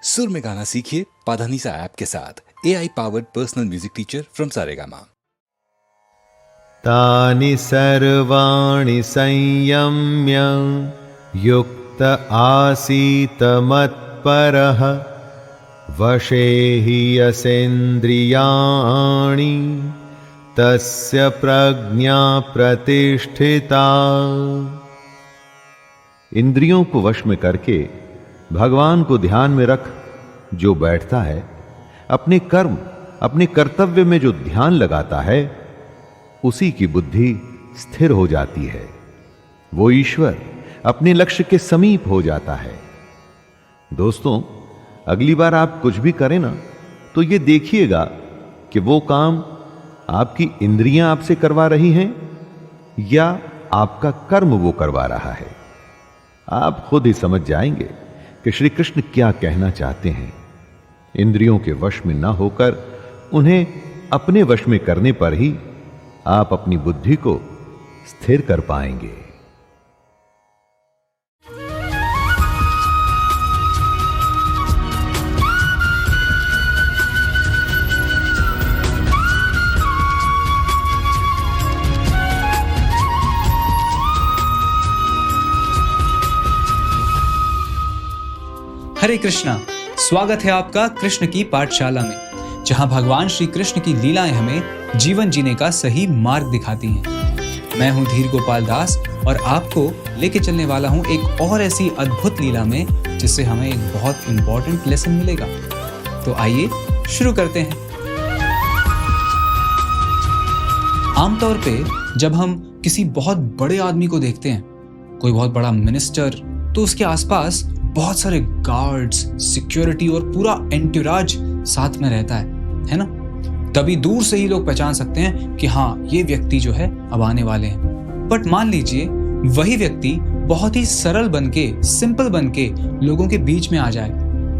सुर में गाना सीखिए पाधानीसा ऐप के साथ। AI powered personal music teacher from Saregama. तानि सर्वाणि संयम्य युक्त आसीत मत्परः वशे हि यसेन्द्रियाणि तस्य प्रज्ञा प्रतिष्ठिता। इंद्रियों को वश में करके भगवान को ध्यान में रख जो बैठता है, अपने कर्म अपने कर्तव्य में जो ध्यान लगाता है, उसी की बुद्धि स्थिर हो जाती है। वो ईश्वर अपने लक्ष्य के समीप हो जाता है। दोस्तों, अगली बार आप कुछ भी करें ना, तो ये देखिएगा कि वो काम आपकी इंद्रियां आपसे करवा रही हैं या आपका कर्म वो करवा रहा है। आप खुद ही समझ जाएंगे कि श्री कृष्ण क्या कहना चाहते हैं। इंद्रियों के वश में न होकर उन्हें अपने वश में करने पर ही आप अपनी बुद्धि को स्थिर कर पाएंगे। हरे कृष्णा। स्वागत है आपका कृष्ण की पाठशाला में, जहां भगवान श्री कृष्ण की लीलाएं हमें जीवन जीने का सही मार्ग दिखाती हैं। मैं हूं धीर गोपाल दास और आपको लेके चलने वाला हूं एक और ऐसी अद्भुत लीला में जिससे हमें एक बहुत इंपॉर्टेंट लेसन मिलेगा। तो आइए शुरू करते हैं। आमतौर पे जब हम किसी बहुत बड़े आदमी को देखते हैं, कोई बहुत बड़ा मिनिस्टर, तो उसके आसपास बहुत सारे गार्ड्स, सिक्योरिटी और पूरा एंटूराज साथ में रहता है ना। तभी दूर से ही लोग पहचान सकते हैं कि हाँ, ये व्यक्ति जो है अब आने वाले हैं। बट मान लीजिए वही व्यक्ति बहुत ही सरल बनके, सिंपल बनके लोगों के बीच में आ जाए,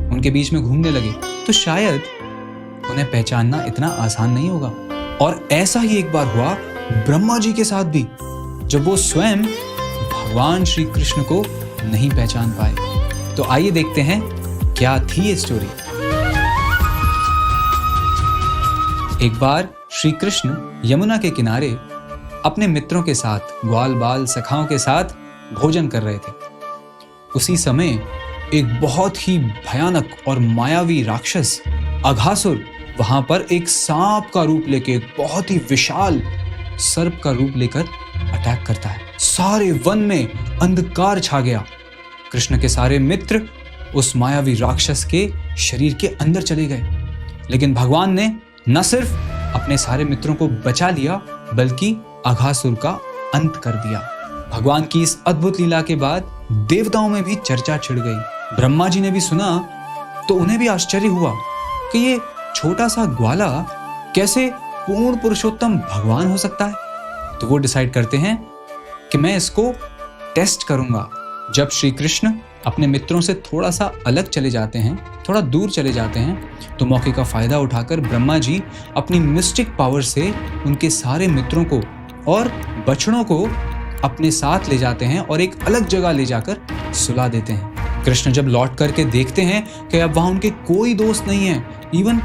उनके बीच में घूमने लगे, तो शायद उन्हें पहचानना इतना आसान नहीं होगा। और ऐसा ही एक बार हुआ ब्रह्मा जी के साथ भी, जब वो स्वयं भगवान श्री कृष्ण को नहीं पहचान पाए। तो आइए देखते हैं क्या थी ये स्टोरी। एक बार श्री कृष्ण यमुना के किनारे अपने मित्रों के साथ, ग्वाल बाल सखाओं के साथ भोजन कर रहे थे। उसी समय एक बहुत ही भयानक और मायावी राक्षस अघासुर वहां पर एक सांप का रूप लेके, एक बहुत ही विशाल सर्प का रूप लेकर अटैक करता है। सारे वन में अंधकार छा गया। कृष्ण के सारे मित्र उस मायावी राक्षस के शरीर के अंदर चले गए, लेकिन भगवान ने न सिर्फ अपने सारे मित्रों को बचा लिया, बल्कि अघासुर का अंत कर दिया। भगवान की इस अद्भुत लीला के बाद देवताओं में भी चर्चा छिड़ गई। ब्रह्मा जी ने भी सुना तो उन्हें भी आश्चर्य हुआ कि ये छोटा सा ग्वाला कैसे पूर्ण पुरुषोत्तम भगवान हो सकता है। तो वो डिसाइड करते हैं कि मैं इसको टेस्ट करूंगा। जब श्री कृष्ण अपने मित्रों से थोड़ा सा अलग चले जाते हैं, थोड़ा दूर चले जाते हैं, तो मौके का फायदा उठाकर ब्रह्मा जी अपनी मिस्टिक पावर से उनके सारे मित्रों को और बछड़ों को अपने साथ ले जाते हैं और एक अलग जगह ले जाकर सुला देते हैं। कृष्ण जब लौट करके देखते हैं कि अब वहां उनके कोई दोस्त नहीं है, इवन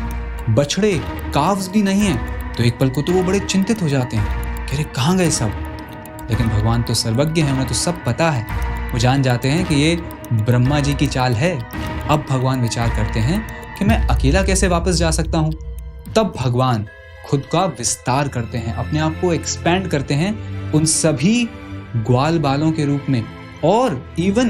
बछड़े, काव्स भी नहीं है, तो एक पल को तो वो बड़े चिंतित हो जाते हैं कि अरे कहाँ गए सब। लेकिन भगवान तो सर्वज्ञ है, उन्हें तो सब पता है। वो जान जाते हैं कि ये ब्रह्मा जी की चाल है। अब भगवान विचार करते हैं कि मैं अकेला कैसे वापस जा सकता हूँ। तब भगवान खुद का विस्तार करते हैं, अपने आप को एक्सपैंड करते हैं उन सभी ग्वाल बालों के रूप में और इवन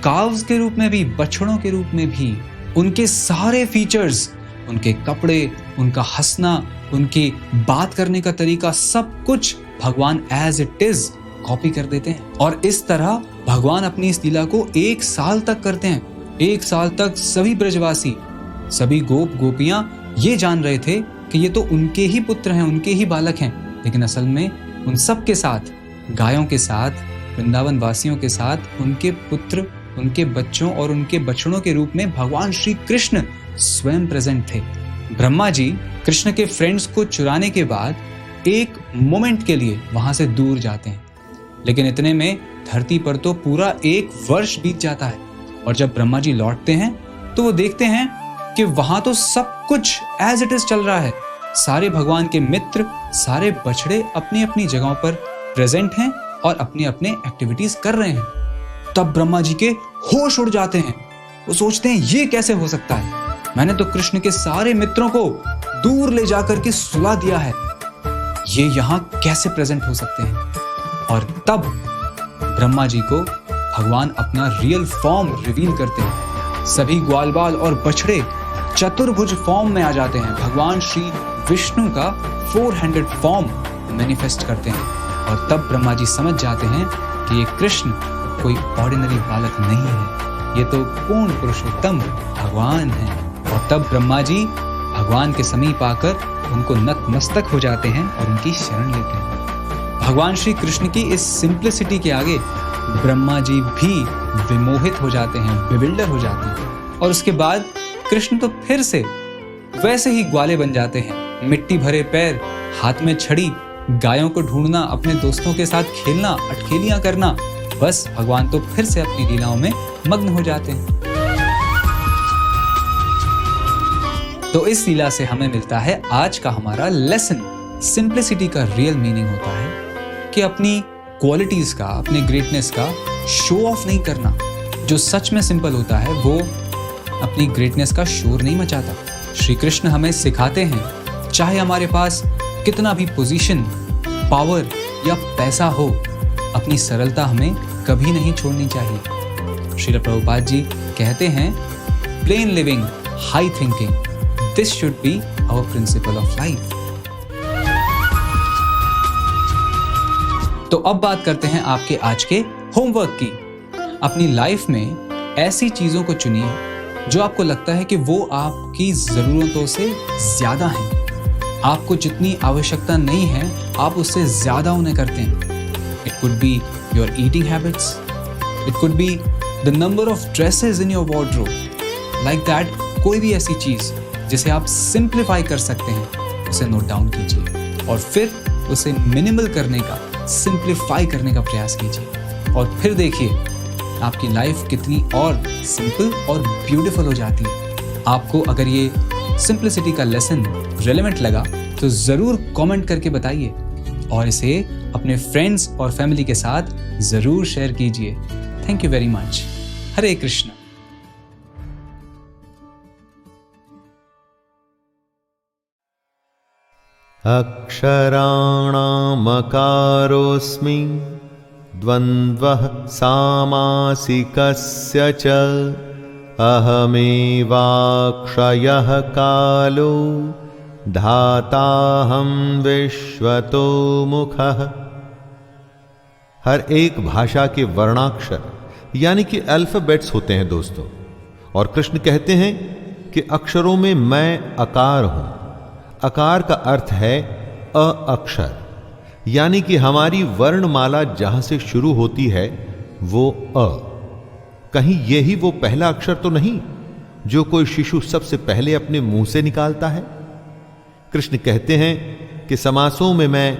काव्स के रूप में भी, बछड़ों के रूप में भी। उनके सारे फीचर्स, उनके कपड़े, उनका हंसना, उनकी बात करने का तरीका, सब कुछ भगवान एज इट इज कॉपी कर देते हैं। और इस तरह भगवान अपनी इस लीला को 1 साल तक करते हैं। 1 साल तक सभी ब्रजवासी, सभी गोप गोपियां ये जान रहे थे कि ये तो उनके ही पुत्र हैं, उनके ही बालक हैं। लेकिन असल में उन सब के साथ, गायों के साथ, वृंदावन वासियों के साथ, उनके पुत्र, उनके बच्चों और उनके बछड़ों के रूप में भगवान श्री कृष्ण स्वयं प्रेजेंट थे। ब्रह्मा जी कृष्ण के फ्रेंड्स को चुराने के बाद एक मोमेंट के लिए वहां से दूर जाते हैं, लेकिन इतने में धरती पर तो पूरा 1 वर्ष बीत जाता है। और जब ब्रह्मा जी लौटते हैं तो वो देखते हैं कि वहां तो सब कुछ एज इट इज चल रहा है। सारे भगवान के मित्र, सारे बछड़े अपनी अपनी जगहों पर प्रेजेंट हैं और अपनी अपने एक्टिविटीज कर रहे हैं। तब ब्रह्मा जी के होश उड़ जाते हैं। वो सोचते हैं ये कैसे हो सकता है, मैंने तो कृष्ण के सारे मित्रों को दूर ले जाकर के सुला दिया है, ये यहाँ कैसे प्रेजेंट हो सकते हैं। और तब ब्रह्मा जी को भगवान अपना रियल फॉर्म रिवील करते हैं। सभी ग्वालबाल और बछड़े चतुर्भुज फॉर्म में आ जाते हैं। भगवान श्री विष्णु का 4-हैंडेड फॉर्म मैनिफेस्ट करते हैं। और तब ब्रह्मा जी समझ जाते हैं कि ये कृष्ण कोई ऑर्डिनरी बालक नहीं है, ये तो पूर्ण पुरुषोत्तम भगवान है। और तब ब्रह्मा जी भगवान के समीप आकर उनको नतमस्तक हो जाते हैं और उनकी शरण लेते हैं। भगवान श्री कृष्ण की इस सिंप्लिसिटी के आगे ब्रह्मा जी भी विमोहित हो जाते हैं, बिविल्डर हो जाते हैं। और उसके बाद कृष्ण तो फिर से वैसे ही ग्वाले बन जाते हैं। मिट्टी भरे पैर, हाथ में छड़ी, गायों को ढूंढना, अपने दोस्तों के साथ खेलना, अटखेलियां करना, बस भगवान तो फिर से अपनी लीलाओं में मग्न हो जाते हैं। तो इस लीला से हमें मिलता है आज का हमारा लेसन। सिंप्लिसिटी का रियल मीनिंग होता है कि अपनी क्वालिटीज का, अपने ग्रेटनेस का शो ऑफ नहीं करना। जो सच में सिंपल होता है वो अपनी ग्रेटनेस का शोर नहीं मचाता। श्री कृष्ण हमें सिखाते हैं, चाहे हमारे पास कितना भी पोजीशन, पावर या पैसा हो, अपनी सरलता हमें कभी नहीं छोड़नी चाहिए। श्रील प्रभुपाद जी कहते हैं, plain living, high thinking, this should be our principle of life. तो अब बात करते हैं आपके आज के होमवर्क की। अपनी लाइफ में ऐसी चीजों को चुनिए जो आपको लगता है कि वो आपकी जरूरतों से ज्यादा हैं। आपको जितनी आवश्यकता नहीं है, आप उससे ज्यादा उन्हें करते हैं। It could be your eating habits, it could be the number of dresses in your wardrobe, like that. कोई भी ऐसी चीज जिसे आप सिंप्लीफाई कर सकते हैं, उसे नोट डाउन कीजिए और फिर उसे मिनिमल करने का, सिंप्लीफाई करने का प्रयास कीजिए। और फिर देखिए आपकी लाइफ कितनी और सिंपल और ब्यूटीफुल हो जाती है। आपको अगर ये सिंप्लिसिटी का लेसन रेलेवेंट लगा तो जरूर कमेंट करके बताइए और इसे अपने फ्रेंड्स और फैमिली के साथ जरूर शेयर कीजिए। Thank you very much. Hare Krishna. अक्षराणामकारोऽस्मि द्वन्द्वः सामासिकस्य च अहमेवाक्षयः कालो धाताहं विश्वतो मुखः। हर एक भाषा के वर्णाक्षर यानी कि अल्फाबेट्स होते हैं दोस्तों, और कृष्ण कहते हैं कि अक्षरों में मैं अकार हूं। अकार का अर्थ है अ अक्षर, यानी कि हमारी वर्णमाला जहां से शुरू होती है वो अ। कहीं यही वो पहला अक्षर तो नहीं जो कोई शिशु सबसे पहले अपने मुंह से निकालता है। कृष्ण कहते हैं कि समासों में मैं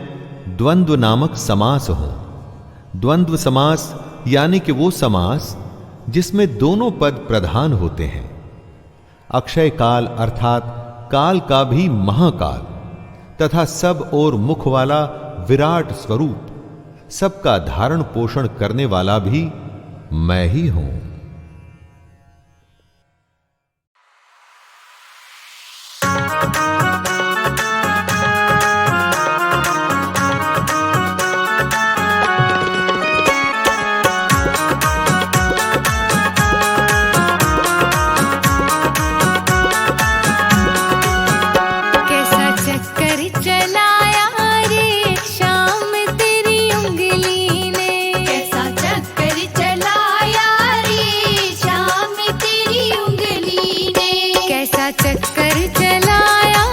द्वंद्व नामक समास हूं। द्वंद्व समास यानी कि वो समास जिसमें दोनों पद प्रधान होते हैं। अक्षय काल अर्थात काल का भी महाकाल तथा सब और मुख वाला विराट स्वरूप, सबका धारण पोषण करने वाला भी मैं ही हूं। चक्कर चलाया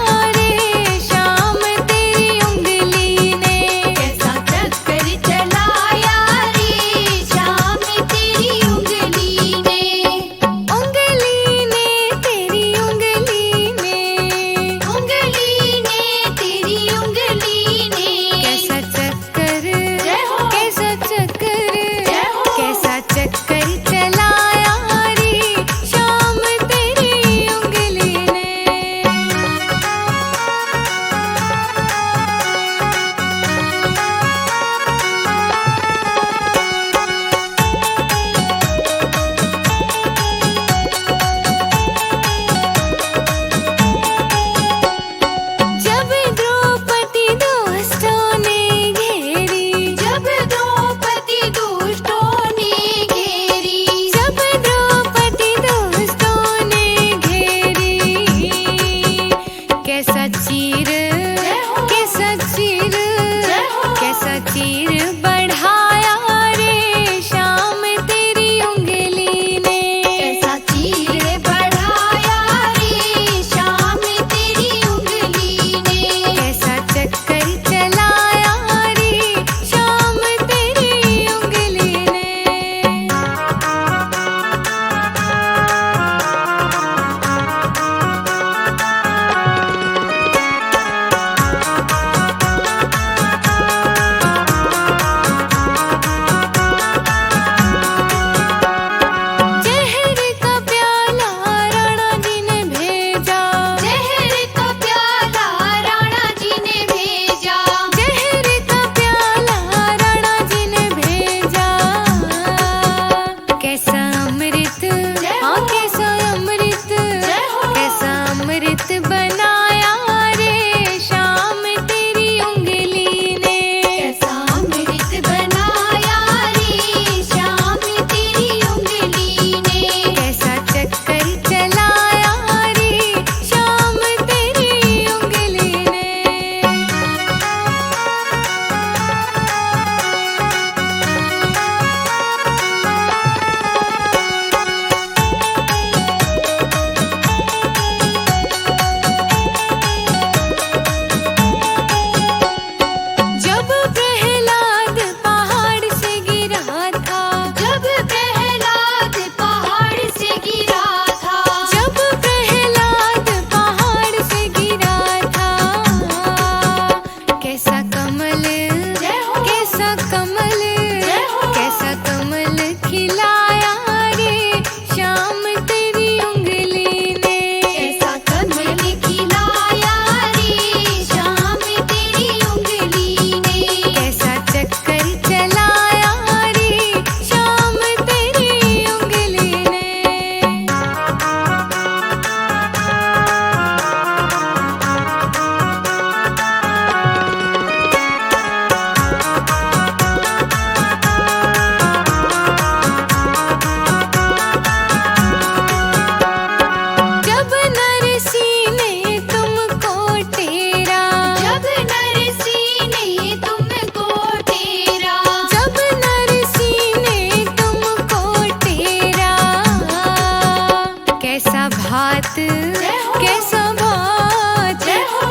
भात कैसा भात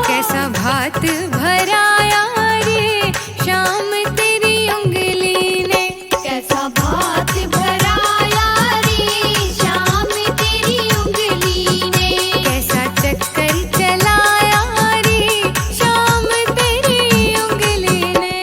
कैसा भात भराया रे शाम तेरी उंगली ने। कैसा भात भराया रे शाम तेरी उंगली ने। कैसा चक्कर चलाया रे शाम तेरी उंगली ने।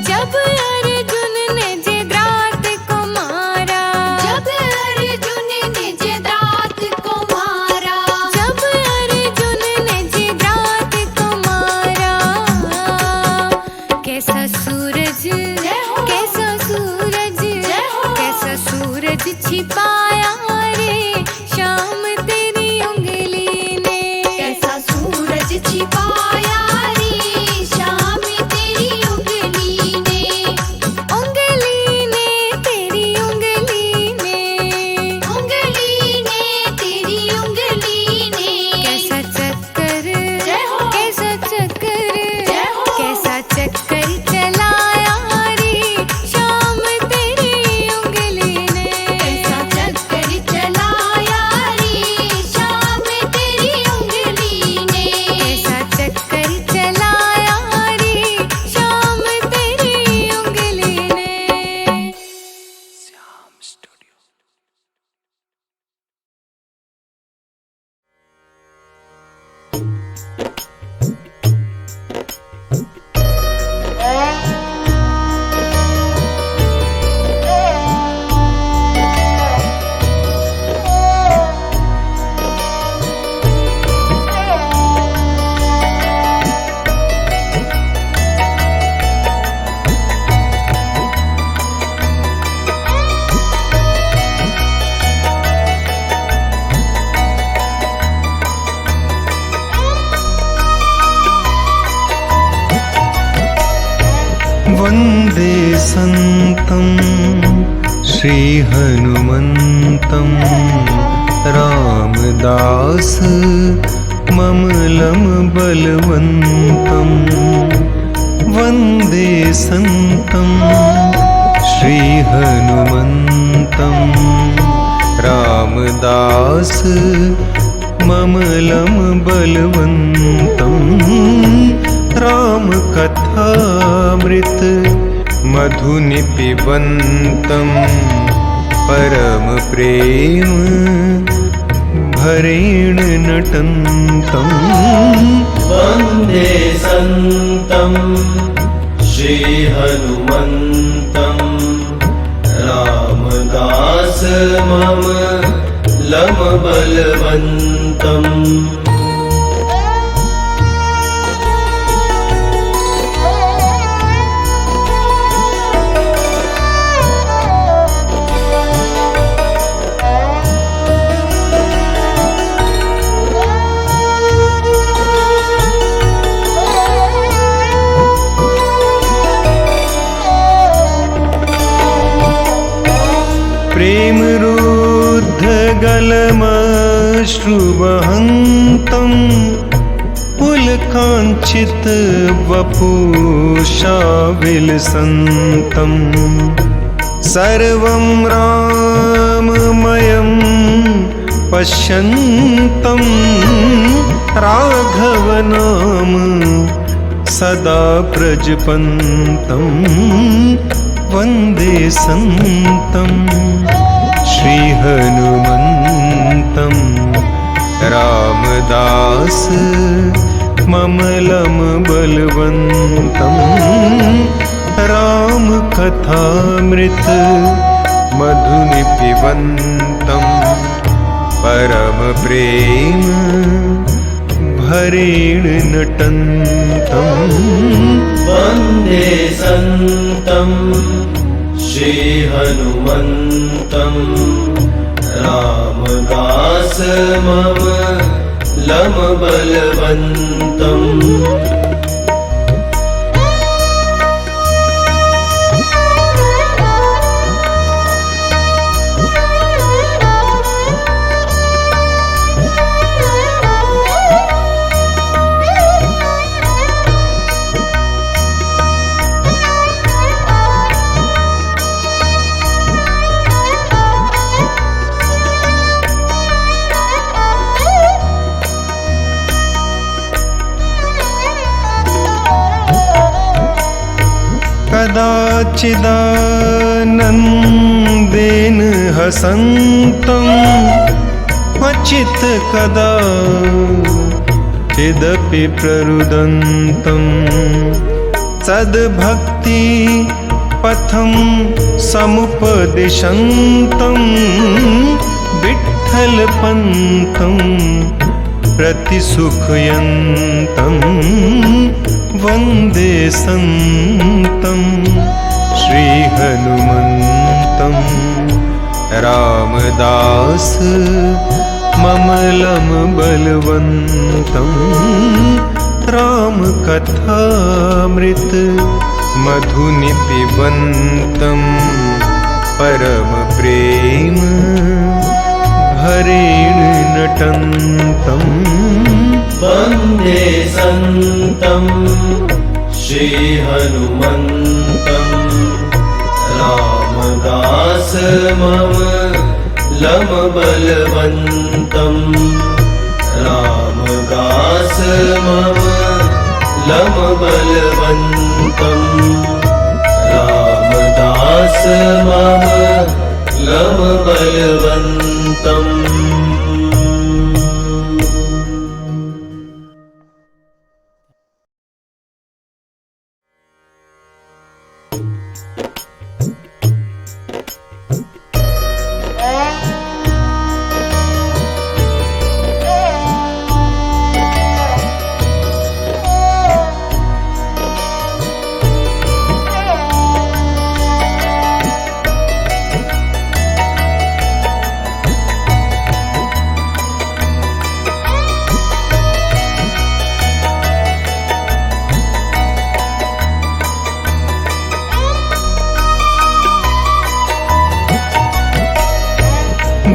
जब अर्जुन ने जिद्रात को मारा। जब अर्जुन ने जिद्रात को मारा। जब अर्जुन ने जिद्रात को मारा। कैसा सूरज कैसा सूरज कैसा सूरज छिपाया रे शाम तेरी उंगली ने। कैसा सूरज छिपाया रे शाम तेरी उंगली ने। उंगली ने तेरी उंगली ने। उंगली ने तेरी उंगली ने। कैसा चक्कर कैसा चक्कर कैसा चक्कर चलाया रे शाम तेरी उंगली ने। कैसा चक्कर चलाया रे शाम तेरी उंगली ने। कैसा चक्कर चलाया रे शाम तेरी उंगली ने। वन्दे सन्तं श्रीहनुमन्तं रामदास ममलं बलवन्तं। वन्दे सन्तं श्रीहनुमन्तं रामदास ममलं बलवन्तं। रामकथामृत मधुनि पिबन्तं परम प्रेम भरेण नटन्तं। वन्दे सन्तं श्रीहनुमन्तं रामदास ममलं बलवन्तम्। प्रेमरुद्ध गलमश्रुवहन्तं पुलकाञ्चित वपुषा विलसन्तं। सर्वं राममयं पश्यन्तं राघव नाम सदा प्रजपन्तं। वन्दे सन्तं श्रीहनुमन्तं रामदास ममलं बलवन्तं। रामकथामृत मधुनि पिबन्तं परम प्रेम भरेण नटन्तं। वन्दे सन्तं श्रीहनुमन्तं रामदास ममलं बलवन्तम्। चिदानन्देन हसन्तम् क्वचित् कदा चिदपि प्ररुदन्तम् सद्भक्ति पथं समुपदिशन्तम् विठ्ठलपन्तं प्रतिसुखयन्तम् वन्दे सन्तं श्रीहनुमन्तं रामदास ममलं बलवन्तं रामकथामृत मधुनि पिबन्तं परम प्रेम भरेण नटन्तं वन्दे सन्तं श्रीहनुमन्तं रामदास ममलं बलवन्तं रामदास ममलं बलवन्तं रामदास ममलं बलवन्तम्।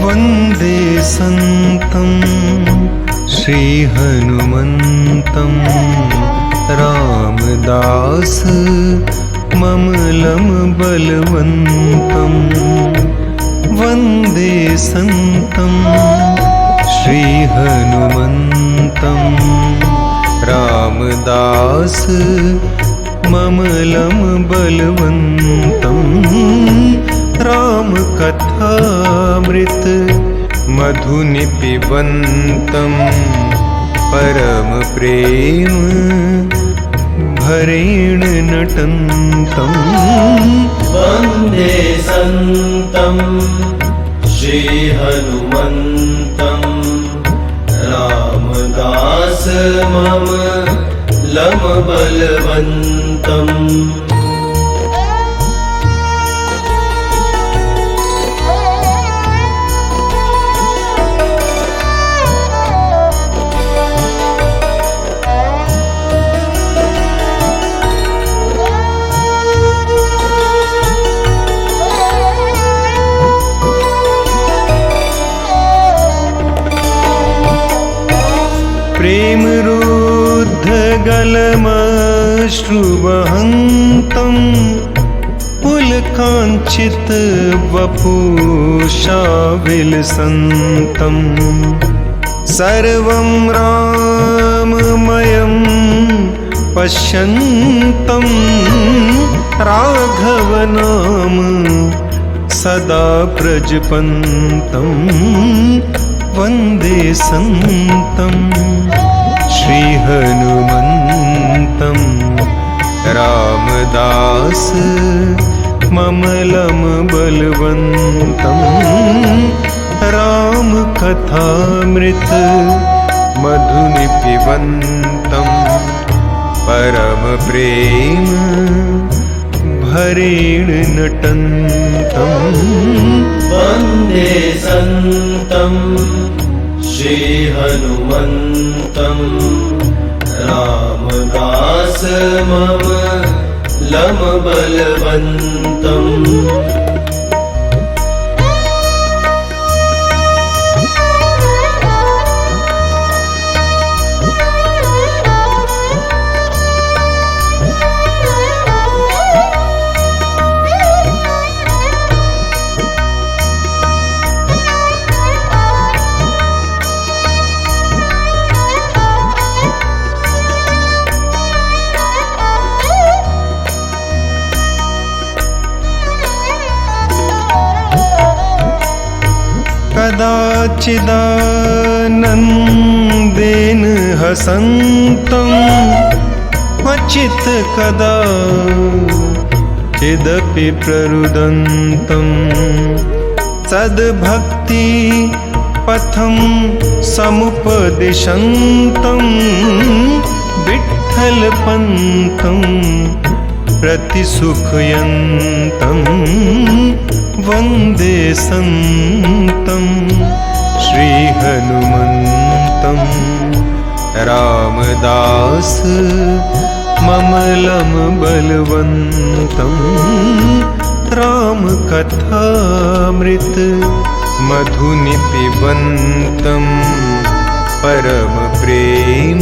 वन्दे सन्तं श्रीहनुमन्तं रामदास ममलं बलवन्तं वन्दे सन्तं श्रीहनुमन्तं रामदास ममलं बलवन्तं रामकथामृत मधुनि पिबन्तं परम प्रेम भरेण नटन्तं वन्दे सन्तं श्रीहनुमन्तं रामदास ममलं बलवन्तम्। प्रेमरुद्धगलमश्रुवहन्तं पुलकाञ्चित वपुषा विलसन्तं सर्वं राममयं पश्यन्तं राघव नाम सदा प्रजपन्तं वन्दे सन्तं श्रीहनुमन्तं रामदास ममलं बलवन्तं रामकथामृत मधुनि पिबन्तं परम प्रेम भरेण नटन्तं वन्दे सन्तं श्रीहनुमन्तं रामदास ममलं बलवन्तम्। सच्चिदानन्देन हसन्तम् क्वचित् कदा चिदपि प्ररुदन्तम् सद्भक्ति पथं समुपदिशन्तम् विठ्ठलपन्थं प्रतिसुखयन्तं वन्दे सन्तं श्रीहनुमन्तं रामदास ममलं बलवन्तं रामकथामृत मधुनि पिबन्तं परम प्रेम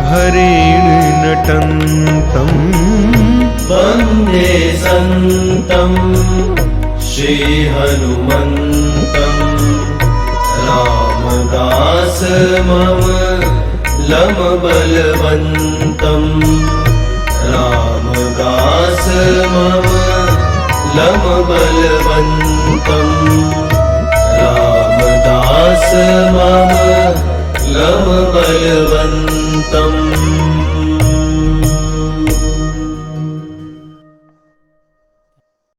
भरेण नटन्तं वन्दे सन्तं श्रीहनुमन्तं रामदास ममलं बलवन्तं रामदास ममलं बलवन्तं रामदास ममलं बलवन्तं